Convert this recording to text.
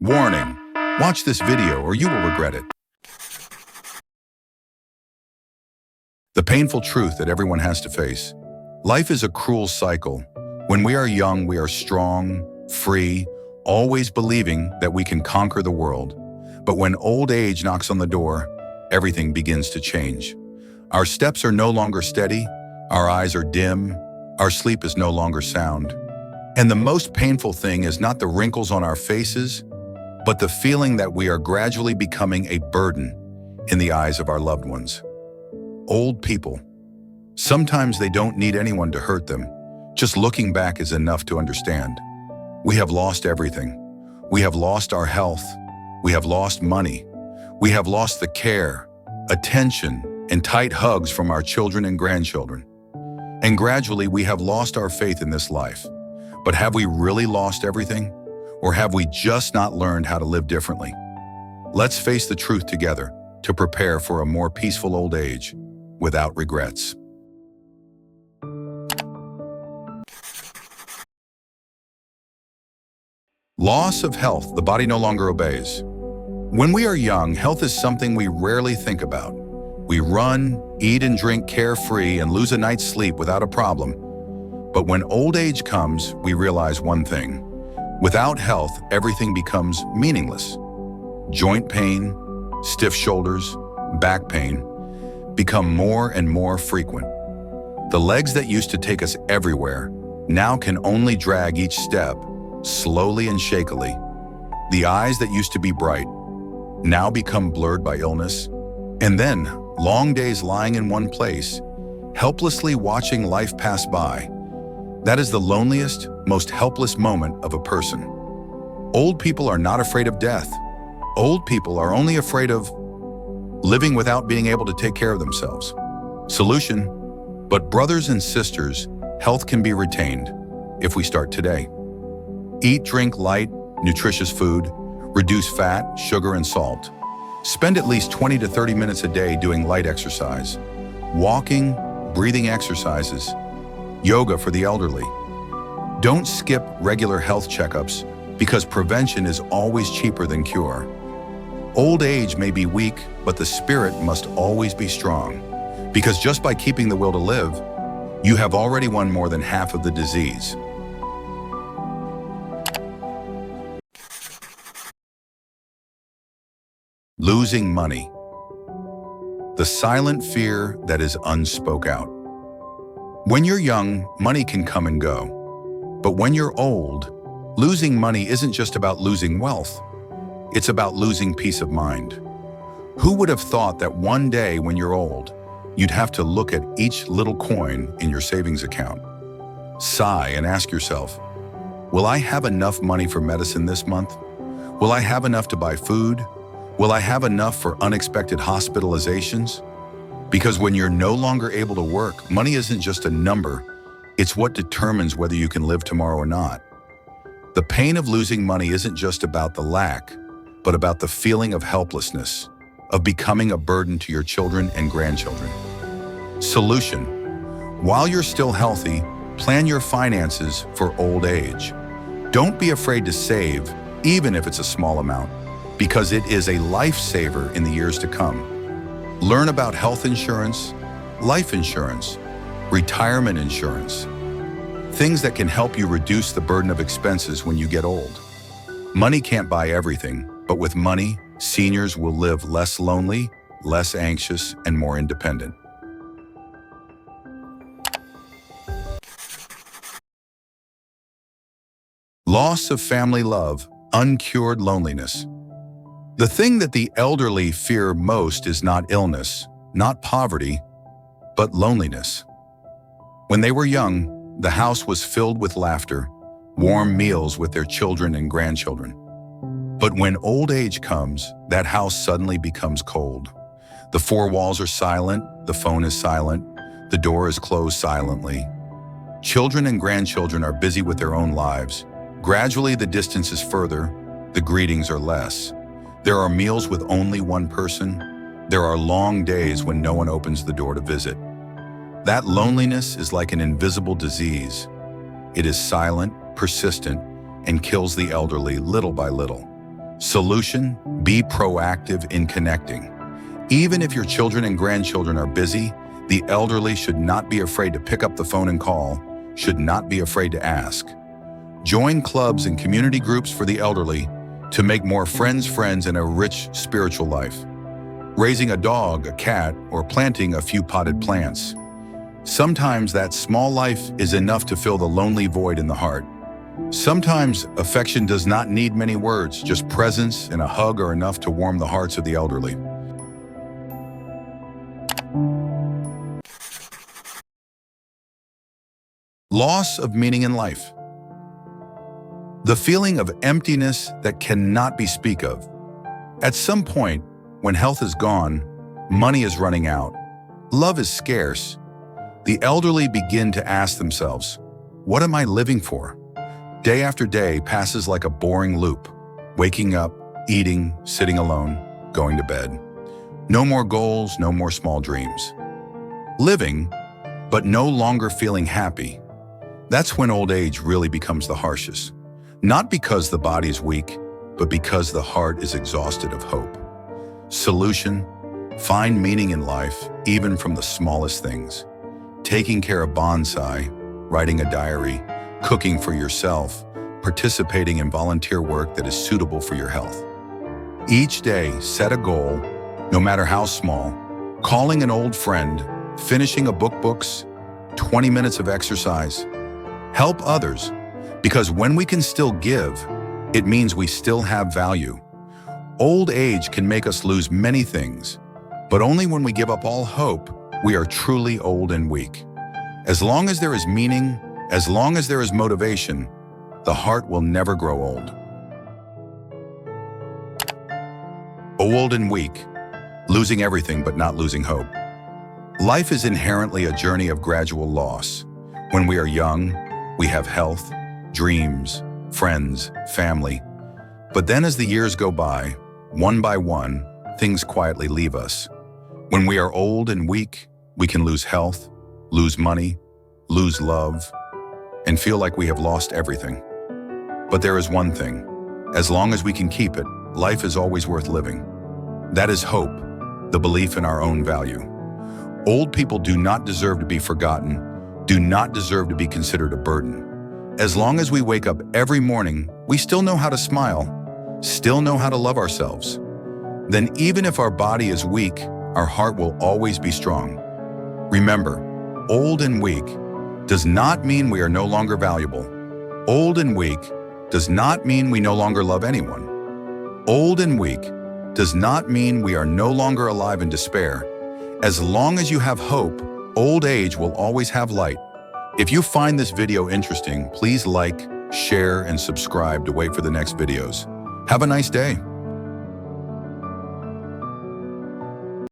Warning, watch this video or you will regret it. The painful truth that everyone has to face. Life is a cruel cycle. When we are young, we are strong, free, always believing that we can conquer the world. But when old age knocks on the door, everything begins to change. Our steps are no longer steady, our eyes are dim, our sleep is no longer sound. And the most painful thing is not the wrinkles on our faces, but the feeling that we are gradually becoming a burden in the eyes of our loved ones. Old people. Sometimes they don't need anyone to hurt them. Just looking back is enough to understand. We have lost everything. We have lost our health. We have lost money. We have lost the care, attention, and tight hugs from our children and grandchildren. And gradually we have lost our faith in this life. But have we really lost everything? Or have we just not learned how to live differently? Let's face the truth together to prepare for a more peaceful old age without regrets. Loss of health, the body no longer obeys. When we are young, health is something we rarely think about. We run, eat and drink carefree and lose a night's sleep without a problem. But when old age comes, we realize one thing. Without health, everything becomes meaningless. Joint pain, stiff shoulders, back pain become more and more frequent. The legs that used to take us everywhere now can only drag each step, slowly and shakily. The eyes that used to be bright now become blurred by illness. And then, long days lying in one place, helplessly watching life pass by. That is the loneliest, most helpless moment of a person. Old people are not afraid of death. Old people are only afraid of living without being able to take care of themselves. Solution: but brothers and sisters, health can be retained if we start today. Eat, drink light, nutritious food, reduce fat, sugar, and salt. Spend at least 20 to 30 minutes a day doing light exercise, walking, breathing exercises, yoga for the elderly. Don't skip regular health checkups because prevention is always cheaper than cure. Old age may be weak, but the spirit must always be strong. Because just by keeping the will to live, you have already won more than half of the disease. Losing money. The silent fear that is unspoke out. When you're young, money can come and go. But when you're old, losing money isn't just about losing wealth. It's about losing peace of mind. Who would have thought that one day when you're old, you'd have to look at each little coin in your savings account, sigh and ask yourself, will I have enough money for medicine this month? Will I have enough to buy food? Will I have enough for unexpected hospitalizations? Because when you're no longer able to work, money isn't just a number, it's what determines whether you can live tomorrow or not. The pain of losing money isn't just about the lack, but about the feeling of helplessness, of becoming a burden to your children and grandchildren. Solution: while you're still healthy, plan your finances for old age. Don't be afraid to save, even if it's a small amount, because it is a lifesaver in the years to come. Learn about health insurance, life insurance, retirement insurance, things that can help you reduce the burden of expenses when you get old. Money can't buy everything, but with money, seniors will live less lonely, less anxious, and more independent. Loss of family love, uncured loneliness. The thing that the elderly fear most is not illness, not poverty, but loneliness. When they were young, the house was filled with laughter, warm meals with their children and grandchildren. But when old age comes, that house suddenly becomes cold. The four walls are silent, the phone is silent, the door is closed silently. Children and grandchildren are busy with their own lives. Gradually, the distance is further, the greetings are less. There are meals with only one person. There are long days when no one opens the door to visit. That loneliness is like an invisible disease. It is silent, persistent, and kills the elderly little by little. Solution: be proactive in connecting. Even if your children and grandchildren are busy, the elderly should not be afraid to pick up the phone and call, should not be afraid to ask. Join clubs and community groups for the elderly to make more friends and a rich spiritual life. Raising a dog, a cat, or planting a few potted plants. Sometimes that small life is enough to fill the lonely void in the heart. Sometimes affection does not need many words, just presence and a hug are enough to warm the hearts of the elderly. Loss of meaning in life. The feeling of emptiness that cannot be spoken of. At some point, when health is gone, money is running out, love is scarce, the elderly begin to ask themselves, what am I living for? Day after day passes like a boring loop, waking up, eating, sitting alone, going to bed. No more goals, no more small dreams. Living, but no longer feeling happy. That's when old age really becomes the harshest. Not because the body is weak, but because the heart is exhausted of hope. Solution: find meaning in life, even from the smallest things. Taking care of bonsai, writing a diary, cooking for yourself, participating in volunteer work that is suitable for your health. Each day, set a goal, no matter how small, calling an old friend, finishing a books, 20 minutes of exercise. Help others, because when we can still give, it means we still have value. Old age can make us lose many things, but only when we give up all hope, we are truly old and weak. As long as there is meaning, as long as there is motivation, the heart will never grow old. Old and weak, losing everything but not losing hope. Life is inherently a journey of gradual loss. When we are young, we have health, dreams, friends, family. But then as the years go by, one by one, things quietly leave us. When we are old and weak, we can lose health, lose money, lose love, and feel like we have lost everything. But there is one thing. As long as we can keep it, life is always worth living. That is hope, the belief in our own value. Old people do not deserve to be forgotten, do not deserve to be considered a burden. As long as we wake up every morning, we still know how to smile, still know how to love ourselves. Then even if our body is weak, our heart will always be strong. Remember, old and weak does not mean we are no longer valuable. Old and weak does not mean we no longer love anyone. Old and weak does not mean we are no longer alive in despair. As long as you have hope, old age will always have light. If you find this video interesting, please like, share, and subscribe to wait for the next videos. Have a nice day.